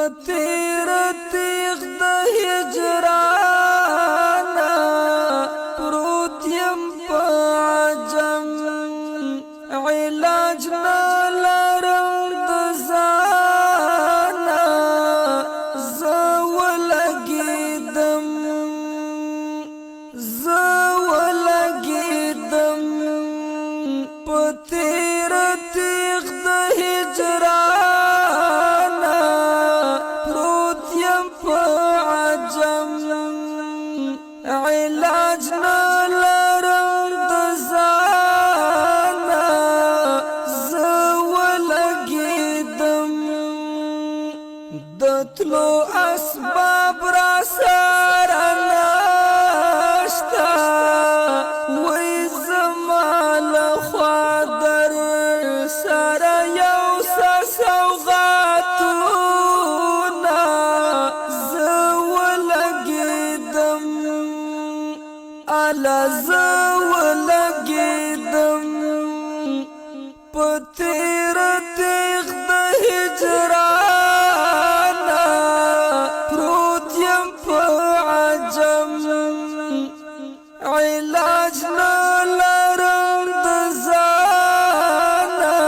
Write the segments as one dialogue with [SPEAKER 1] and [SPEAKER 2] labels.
[SPEAKER 1] پتیر تیغ د هجرانا پروت یم په عجم علاج نلرم د ځانه زه ولګېدم په تیر تیغ د هجرانا پروت یم په عجم علاج نلرم د ځانه زه ولګېدم د تلو اسباب را سره نشته وای زما لخوا در سره یو څه سوغاتونه زه ولګېدم اله زه ولګېدم په تیر تیغ د هجرانا پروت یم په عجم علاج نلرم د ځانه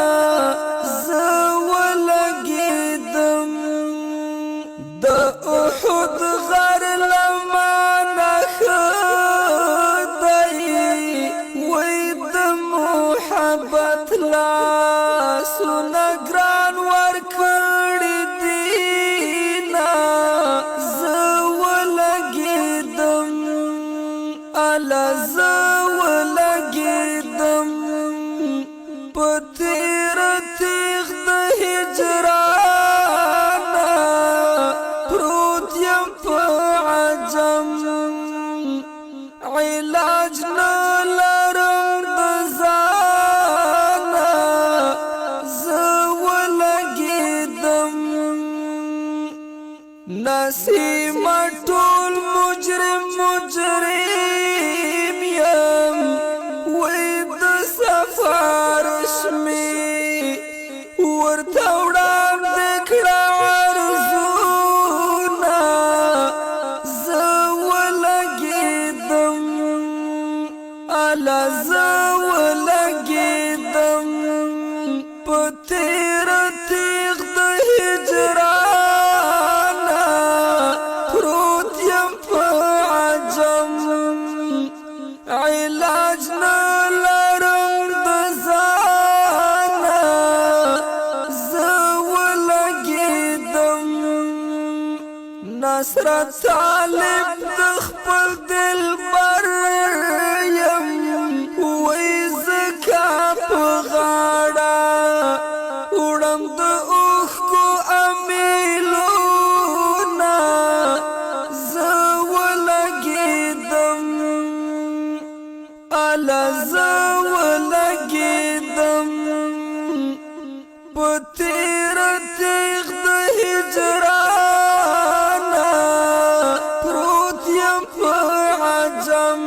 [SPEAKER 1] زه ولګېدم د احد غر لمانه ښه دی وای د محبت لاسونه ګران ورکړي دینه زه ولګېدم اله زه ولګېدم په تیر تیغ د هجرانا پروت یم په عجم علاج نلرم د ځانه زه ولګېدم نسیمه ټول مجرم یم وای د سفارش مې ورته وړاندې کړه عرضونه زه ولګېدم اله زه ولګېدم په تیر تیغ د هجرانا پروت یم په عجم علاج نلرم د ځانه زه ولګېدم نصرت طالب د خپل دلبر یم وای زکه په غاړه وړم د اوښکو امیلونه زه ولګېدم اله زه ولګېدم په تیر تیغ د هجرانا پروت یم په عجم